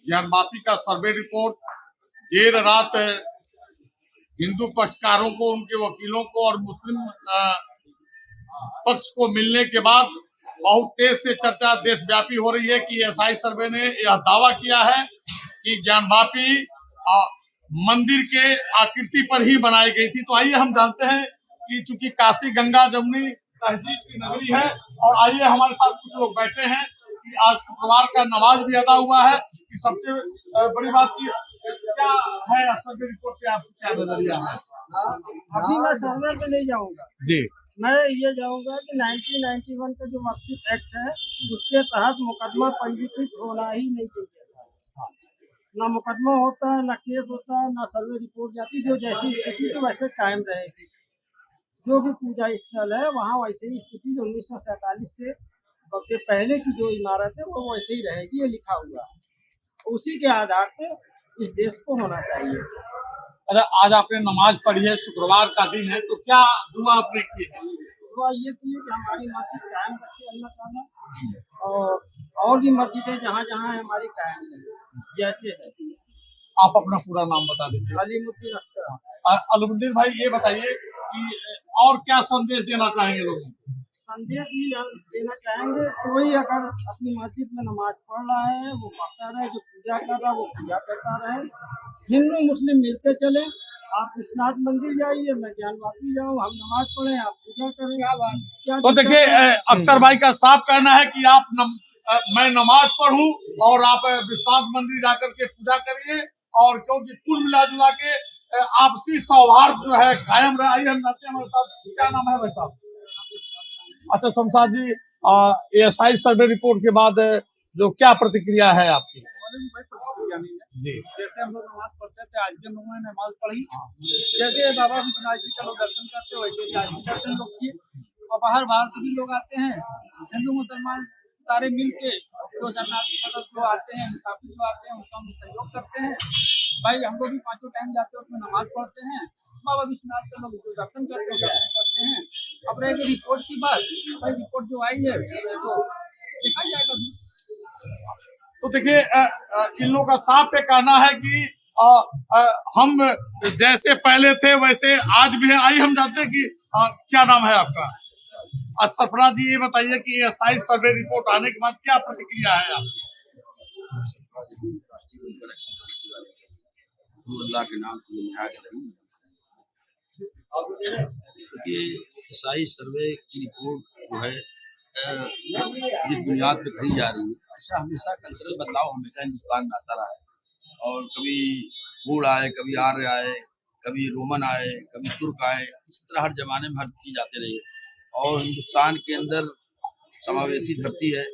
ज्ञानवापी का survey report देर रात हिंदू पक्षकारों को, उनके वकीलों को और मुस्लिम पक्ष को मिलने के बाद बहुत तेज से चर्चा देशव्यापी हो रही है कि एसआई सर्वे ने यह दावा किया है कि ज्ञानवापी मंदिर के आकृति पर ही बनाई गई थी। तो आइए हम जानते हैं कि चूंकि काशी गंगा जमुनी तहजीब की नगरी है, और आइए हमारे साथ कुछ लोग बैठे हैं कि आज शुक्रवार का नमाज भी अदा हुआ है। कि सबसे बड़ी बात की क्या है सर्वे रिपोर्ट पे आपको क्या नजरिया है? अभी मैं सर्वे पे नहीं जाऊंगा जी, मैं ये जाऊंगा कि 1991 का जो मस्जिद एक्ट है उसके तहत मुकदमा पंजीकृत होना ही नहीं चाहिए। ना मुकदमा होता है, ना केस होता है, ना सर्वे रिपोर्ट जाती। जो जैसी स्थिति तो वैसे कायम रहेगी। जो भी पूजा स्थल है वहाँ वैसे ही स्थिति 1947 से के पहले की जो इमारत है वो वैसे ही रहेगी, ये लिखा हुआ है। उसी के आधार पे इस देश को होना चाहिए। अच्छा, आज आपने नमाज पढ़ी है, शुक्रवार का दिन है, तो क्या दुआ आपने की है? दुआ ये की है कि हमारी मस्जिद कायम रखे अल्लाह ताला, और भी मस्जिदें जहाँ जहाँ है हमारी कायम रहे जैसे है। आप अपना पूरा नाम बता दीजिए। अलीमुद्दीन अख्तर। अलमुद्दीन भाई, ये बताइए कि और क्या संदेश देना चाहेंगे लोगों को? संदेश ये देना चाहेंगे, कोई अगर अपनी मस्जिद में नमाज पढ़ रहा है वो पढ़ता रहे, जो पूजा कर रहा है वो पूजा करता रहे। हिंदू मुस्लिम मिलके चले। आप विश्वनाथ मंदिर जाइए, मैं ज्ञानवापी जाऊँ, हम नमाज पढ़े, आप पूजा करें। क्या तो देखिए, अख्तर भाई का साफ कहना है कि मैं नमाज पढ़ूं और आप विश्वनाथ मंदिर जाकर के पूजा करिए, और क्योंकि कुल मिला जुला के आपसी सौहार्द जो है कायम रहे। आइए हम जानते हैं हमारे साथ क्या नाम है भाई साहब? अच्छा शमशाद जी, एएसआई सर्वे रिपोर्ट के बाद जो क्या प्रतिक्रिया है आपकी? जी, जैसे हम लोग नमाज पढ़ते थे, आज भी हम लोगों ने नमाज पढ़ी। जैसे बाबा विश्वनाथ जी का लोग दर्शन करते वैसे ही आज भी दर्शन लोग किए। और बाहर से भी लोग आते हैं, हिंदू मुसलमान सारे मिल के जो शरणार्थी मतलब जो आते हैं, मुसाफिर जो आते हैं उनका हम सहयोग करते हैं। भाई हम लोग भी 5 टाइम जाते हैं, उसमें नमाज पढ़ते हैं। बाबा विश्वनाथ के लोग जो दर्शन करते हैं दर्शन करते हैं। अब रहेगी रिपोर्ट की बात, भाई रिपोर्ट जो आई है उसको देखा जाएगा। तो देखिए, इन लोगों का साफ ये कहना है कि हम जैसे पहले थे वैसे आज भी है। आइए हम जानते हैं कि क्या नाम है आपका? सरफराज जी, ये बताइए कि एएसआई सर्वे रिपोर्ट आने के बाद क्या प्रतिक्रिया है आपकी? अल्लाह के नाम से क्योंकि एएसआई सर्वे की रिपोर्ट जो है जिस बुनियाद पे कही जा रही है, ऐसा हमेशा कल्चरल बदलाव हमेशा हिंदुस्तान में आता रहा है। और कभी मूड आए, कभी आर्य आए, कभी रोमन आए, कभी तुर्क आए, इस तरह हर जमाने में हर चीज आते रही है। और हिंदुस्तान के अंदर समावेशी धरती है,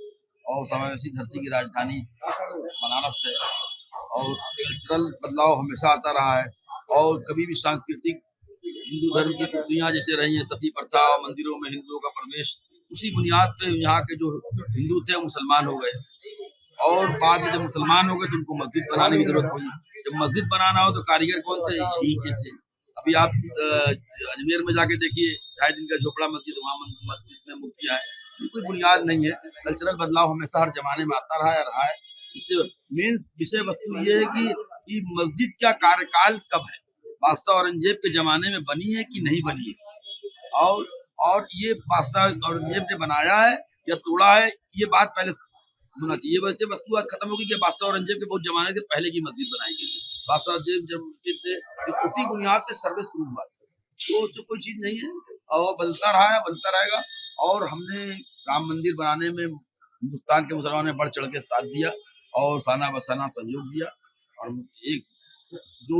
और समावेशी धरती की राजधानी बनारस है, और कल्चरल बदलाव हमेशा आता रहा है। और कभी भी सांस्कृतिक हिंदू धर्म की कुर्तियाँ जैसे रही हैं, सती प्रथा, मंदिरों में हिंदुओं का प्रवेश, उसी बुनियाद पे यहाँ के जो हिंदू थे मुसलमान हो गए। और बाद में जब मुसलमान हो गए तो उनको मस्जिद बनाने की जरूरत पड़ी। जब मस्जिद बनाना हो तो कारीगर कौन थे? यही के थे। अभी आप अजमेर में जाके देखिए, 2.5 दिन का झोपड़ा मस्जिद, वहाँ मस्जिद में मूर्तियाँ हैं। कोई बुनियाद नहीं है। कल्चरल बदलाव हमेशा हर जमाने में आता रहा है। इससे मेन विषय वस्तु ये है कि मस्जिद का कार्यकाल कब है, बादशाह औरंगजेब के जमाने में बनी है कि नहीं बनी है, और ये बादशाह औरंगजेब ने बनाया है या तोड़ा है, ये बात पहले होना चाहिए। वैसे वस्तु आज खत्म होगी कि बादशाह औरंगजेब के बहुत जमाने से पहले की मस्जिद बनाई गई। बादशाह औरंगजेब जब थे तो उसी बुनियाद पे सर्वे शुरू हुआ, तो कोई चीज नहीं है, और बदलता रहा है, बदलता रहेगा। और हमने राम मंदिर बनाने में हिंदुस्तान के मुसलमानों ने बढ़ चढ़ के साथ दिया और साना बसाना सहयोग दिया। और एक जो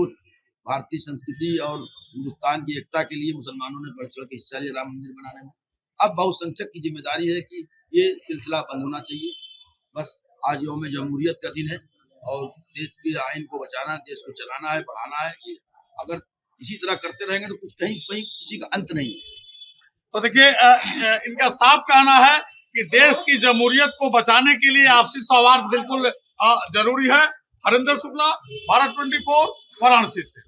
भारतीय संस्कृति और हिंदुस्तान की एकता के लिए मुसलमानों ने बढ़ चढ़ के हिस्सा लिया राम मंदिर बनाने में। अब बहुसंख्यक की जिम्मेदारी है कि ये सिलसिला बंद होना चाहिए। बस आज यौम जमहूरियत का दिन है, और देश के आइन को बचाना, देश को चलाना है, बढ़ाना है। अगर इसी तरह करते रहेंगे तो कुछ कहीं किसी का अंत नहीं है। तो देखिए, इनका साफ कहना है कि देश की जमहूरियत को बचाने के लिए आपसी सौहार्द बिल्कुल जरूरी है। हरिंदर शुक्ला, भारत 24, वाराणसी से।